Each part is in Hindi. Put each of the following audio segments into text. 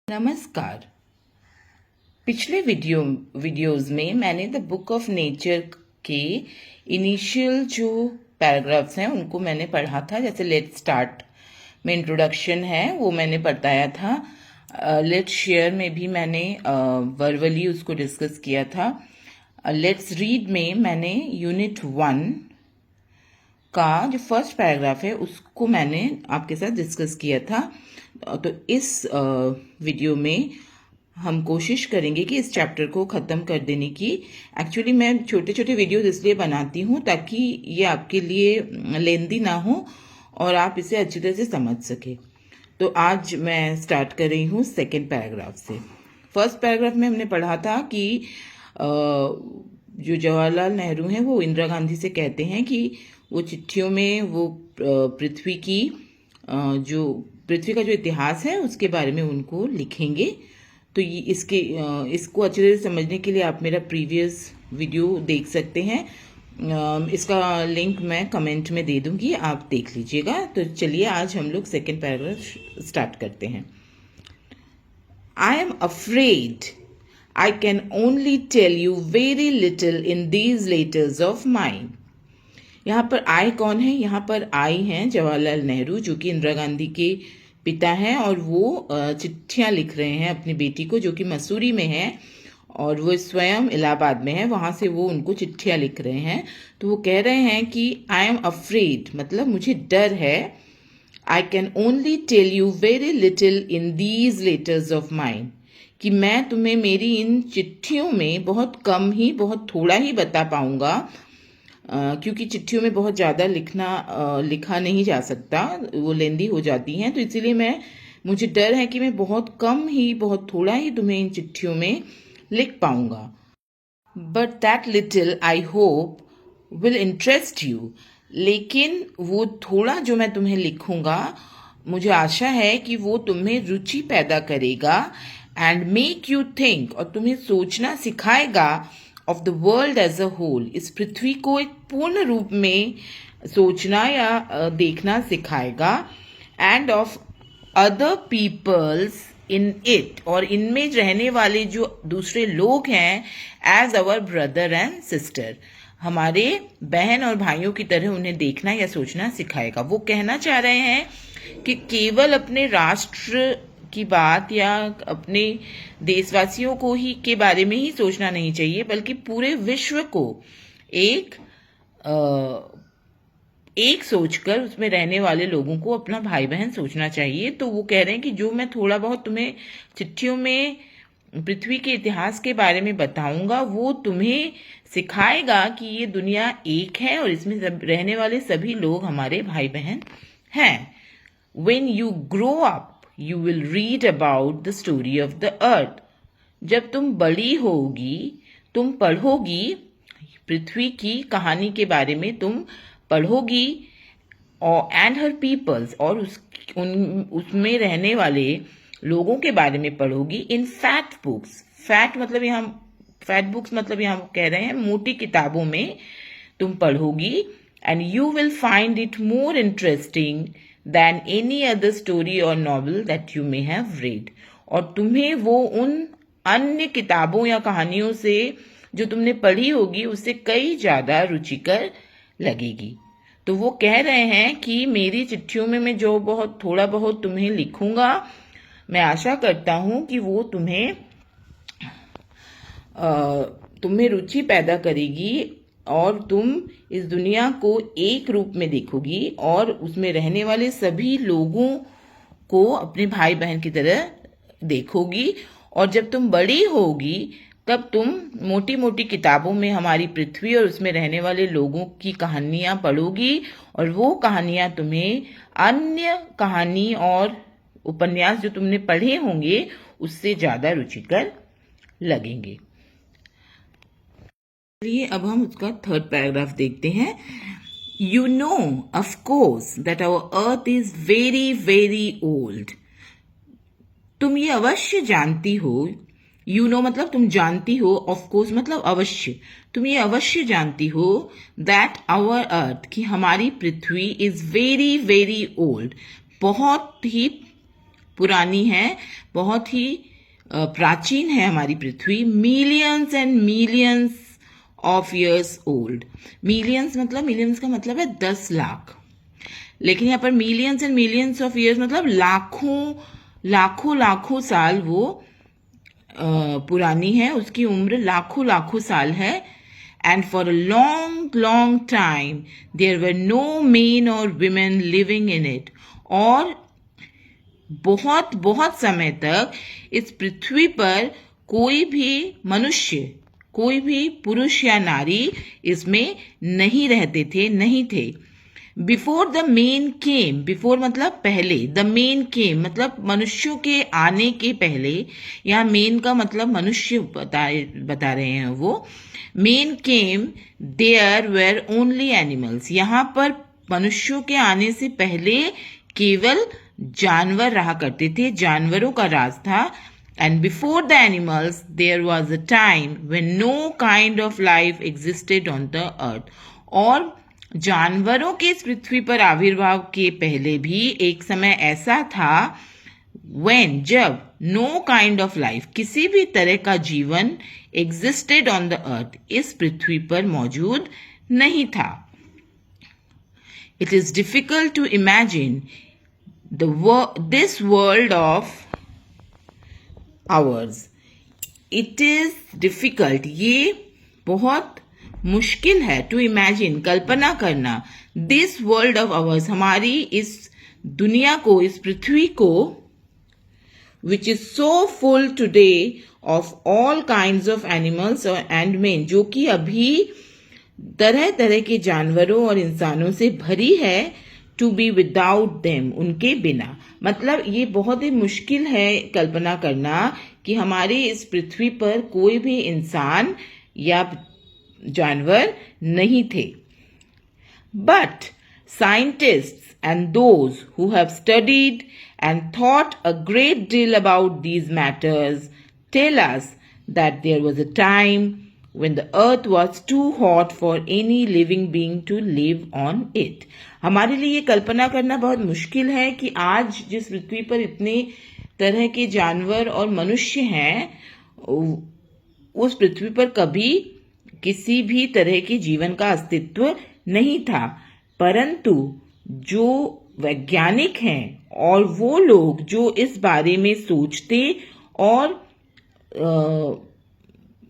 नमस्कार। पिछले वीडियोस में मैंने द बुक ऑफ नेचर के इनिशियल जो पैराग्राफ्स हैं उनको मैंने पढ़ा था। जैसे लेट्स स्टार्ट में इंट्रोडक्शन है वो मैंने बताया था। लेट्स शेयर में भी मैंने वर्बली उसको डिस्कस किया था। लेट्स रीड में मैंने यूनिट 1 का जो फर्स्ट पैराग्राफ है उसको मैंने आपके साथ डिस्कस किया था। तो इस वीडियो में हम कोशिश करेंगे कि इस चैप्टर को ख़त्म कर देने की। एक्चुअली मैं छोटे छोटे वीडियोस इसलिए बनाती हूँ ताकि ये आपके लिए लेंदी ना हो और आप इसे अच्छी तरह से समझ सके। तो आज मैं स्टार्ट कर रही हूँ सेकेंड पैराग्राफ से। फर्स्ट पैराग्राफ में हमने पढ़ा था कि जो जवाहरलाल नेहरू हैं वो इंदिरा गांधी से कहते हैं कि वो चिट्ठियों में वो पृथ्वी का जो इतिहास है उसके बारे में उनको लिखेंगे। तो ये इसको अच्छे तरह से समझने के लिए आप मेरा प्रीवियस वीडियो देख सकते हैं। इसका लिंक मैं कमेंट में दे दूंगी, आप देख लीजिएगा। तो चलिए आज हम लोग सेकेंड पैराग्राफ स्टार्ट करते हैं। I am afraid I can only tell you very little in these letters of mine. यहाँ पर आई कौन है? यहाँ पर आई हैं जवाहरलाल नेहरू, जो कि इंदिरा गांधी के पिता हैं, और वो चिट्ठियाँ लिख रहे हैं अपनी बेटी को, जो कि मसूरी में है और वो स्वयं इलाहाबाद में है। वहाँ से वो उनको चिट्ठियाँ लिख रहे हैं। तो वो कह रहे हैं कि आई एम अफ्रेड, मतलब मुझे डर है। I can only tell you very little in these letters of mine, कि मैं तुम्हें मेरी इन चिट्ठियों में बहुत कम ही, बहुत थोड़ा ही बता पाऊंगा, क्योंकि चिट्ठियों में बहुत ज़्यादा लिखा नहीं जा सकता, वो लेंदी हो जाती हैं। तो इसीलिए मुझे डर है कि मैं बहुत कम ही, बहुत थोड़ा ही तुम्हें इन चिट्ठियों में लिख पाऊंगा। But that little I hope will interest you, लेकिन वो थोड़ा जो मैं तुम्हें लिखूंगा, मुझे आशा है कि वो तुम्हें रुचि पैदा करेगा। एंड मेक यू थिंक, और तुम्हें सोचना सिखाएगा, of the world as a whole, इस पृथ्वी को एक पूर्ण रूप में सोचना या देखना सिखाएगा। And of other peoples in it, और इनमें रहने वाले जो दूसरे लोग हैं, as our brother and sister, हमारे बहन और भाइयों की तरह उन्हें देखना या सोचना सिखाएगा। वो कहना चाह रहे हैं कि केवल अपने राष्ट्र की बात या अपने देशवासियों को ही के बारे में ही सोचना नहीं चाहिए, बल्कि पूरे विश्व को एक सोचकर उसमें रहने वाले लोगों को अपना भाई बहन सोचना चाहिए। तो वो कह रहे हैं कि जो मैं थोड़ा बहुत तुम्हें चिट्ठियों में पृथ्वी के इतिहास के बारे में बताऊंगा, वो तुम्हें सिखाएगा कि ये दुनिया एक है और इसमें रहने वाले सभी लोग हमारे भाई बहन हैं। When you grow up, you will read about the story of the earth. जब तुम बड़ी होगी, तुम पढ़ोगी पृथ्वी की कहानी के बारे में, तुम पढ़ोगी, और एंड हर पीपल्स, और उसमें रहने वाले लोगों के बारे में पढ़ोगी। In fat books, fat books मतलब यहाँ कह रहे हैं मोटी किताबों में तुम पढ़ोगी। And you will find it more interesting than any other story or novel that you may have read. और तुम्हें वो उन अन्य किताबों या कहानियों से जो तुमने पढ़ी होगी उससे कई ज्यादा रुचिकर लगेगी। तो वो कह रहे हैं कि मेरी चिट्ठियों में मैं जो बहुत थोड़ा बहुत तुम्हें लिखूंगा, मैं आशा करता हूं कि वो तुम्हें रुचि पैदा करेगी और तुम इस दुनिया को एक रूप में देखोगी और उसमें रहने वाले सभी लोगों को अपने भाई बहन की तरह देखोगी। और जब तुम बड़ी होगी तब तुम मोटी मोटी किताबों में हमारी पृथ्वी और उसमें रहने वाले लोगों की कहानियां पढ़ोगी, और वो कहानियां तुम्हें अन्य कहानी और उपन्यास जो तुमने पढ़े होंगे उससे ज्यादा रुचिकर लगेंगे। अब हम उसका थर्ड पैराग्राफ देखते हैं। You know of course that our earth is very very old. तुम ये अवश्य जानती हो, यू नो मतलब तुम जानती हो, ऑफ कोर्स मतलब अवश्य, तुम ये अवश्य जानती हो, दैट आवर अर्थ, कि हमारी पृथ्वी इज वेरी वेरी ओल्ड, बहुत ही पुरानी है, बहुत ही प्राचीन है हमारी पृथ्वी। Millions and millions of years old. Millions का मतलब है 10 लाख, लेकिन यहाँ पर millions and millions of years मतलब लाखों साल वो पुरानी है, उसकी उम्र लाखों साल है। And for a long time there were no men और विमेन लिविंग इन इट। और बहुत समय तक इस पृथ्वी पर कोई भी मनुष्य, कोई भी पुरुष या नारी इसमें नहीं रहते थे, नहीं थे। Before the main came, before मतलब पहले, द मेन केम मतलब मनुष्यों के आने के पहले। यहाँ मेन का मतलब मनुष्य बता रहे हैं वो। Men came there were only animals. यहाँ पर मनुष्यों के आने से पहले केवल जानवर रहा करते थे, जानवरों का राज था। And before the animals, there was a time when no kind of life existed on the earth. और जानवरों के इस पृथ्वी पर आविर्भाव के पहले भी एक समय ऐसा था when, जब no kind of life, किसी भी तरह का जीवन existed on the earth, इस पृथ्वी पर मौजूद नहीं था। It is difficult to imagine this world of ours. It is difficult, ये बहुत मुश्किल है, to imagine, कल्पना करना, this world of ours, हमारी इस दुनिया को, इस पृथ्वी को, which is so full today of all kinds of animals and men, जो कि अभी तरह तरह के जानवरों और इंसानों से भरी है। टू बी विदाउट देम, उनके बिना। मतलब ये बहुत ही मुश्किल है कल्पना करना कि हमारी इस पृथ्वी पर कोई भी इंसान या जानवर नहीं थे। But scientists and those who have studied and thought a great deal about these matters tell us that there was a time when the earth was too hot for any living being to live on it. हमारे लिए ये कल्पना करना बहुत मुश्किल है कि आज जिस पृथ्वी पर इतने तरह के जानवर और मनुष्य हैं, उस पृथ्वी पर कभी किसी भी तरह के जीवन का अस्तित्व नहीं था। परंतु जो वैज्ञानिक हैं और वो लोग जो इस बारे में सोचते और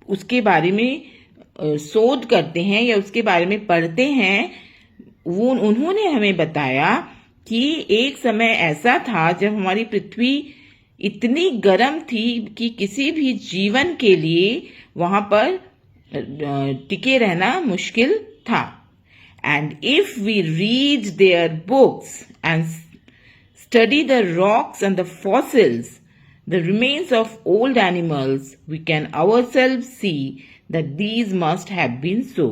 उसके बारे में शोध करते हैं या उसके बारे में पढ़ते हैं, वो उन्होंने हमें बताया कि एक समय ऐसा था जब हमारी पृथ्वी इतनी गर्म थी कि किसी भी जीवन के लिए वहां पर टिके रहना मुश्किल था। And if we read their books and study the rocks and the fossils, the remains of old animals, we can ourselves see that these must have been so.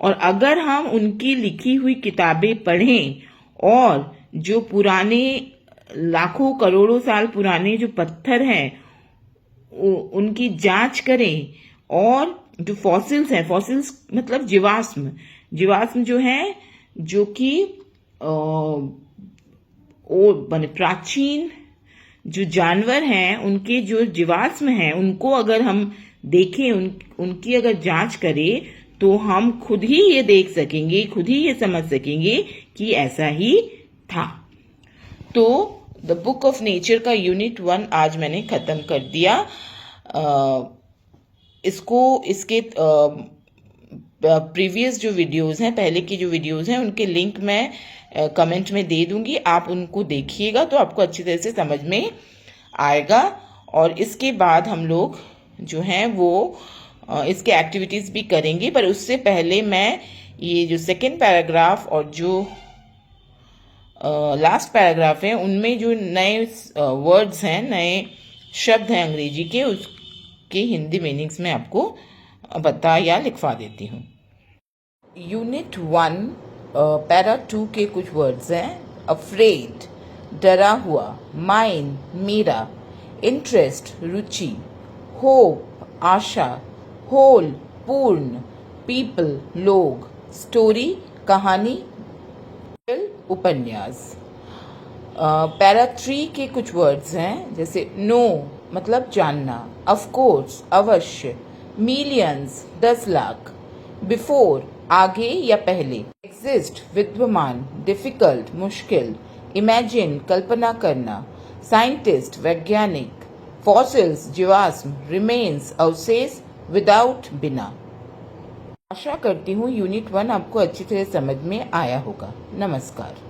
और अगर हम उनकी लिखी हुई किताबें पढ़ें और जो पुराने लाखों करोड़ों साल पुराने जो पत्थर हैं उनकी जांच करें, और जो फॉसिल्स हैं, फॉसिल्स मतलब जीवाश्म जो हैं, जो कि प्राचीन जो जानवर हैं उनके जो जीवाश्म हैं उनको अगर हम देखें, उनकी अगर जांच करें, तो हम खुद ही ये देख सकेंगे, खुद ही ये समझ सकेंगे कि ऐसा ही था। तो द बुक ऑफ नेचर का यूनिट 1 आज मैंने खत्म कर दिया। इसके प्रीवियस जो वीडियोस हैं, पहले की जो वीडियोस हैं, उनके लिंक मैं कमेंट में दे दूंगी। आप उनको देखिएगा तो आपको अच्छी तरह से समझ में आएगा। और इसके बाद हम लोग जो हैं वो इसके एक्टिविटीज़ भी करेंगे, पर उससे पहले मैं ये जो सेकंड पैराग्राफ और जो लास्ट पैराग्राफ है उनमें जो नए वर्ड्स हैं, नए शब्द हैं अंग्रेजी के, उसके हिंदी मीनिंग्स में आपको बता या लिखवा देती हूँ। यूनिट 1 पैरा 2 के कुछ वर्ड्स हैं। अफ्रेड डरा हुआ, माइंड मेरा, इंटरेस्ट रुचि, होप आशा, होल पूर्ण, पीपल लोग, स्टोरी कहानी, उपन्यास। पैरा 3 के कुछ वर्ड्स हैं, जैसे नो मतलब जानना, ऑफ कोर्स अवश्य, मिलियंस 10 लाख, बिफोर आगे या पहले, एग्जिस्ट विद्यमान, डिफिकल्ट मुश्किल, इमेजिन कल्पना करना, साइंटिस्ट वैज्ञानिक, फॉसिल्स जीवाश्म, रिमेन्स अवशेष, विदाउट बिना। आशा करती हूँ यूनिट 1 आपको अच्छी तरह समझ में आया होगा। नमस्कार।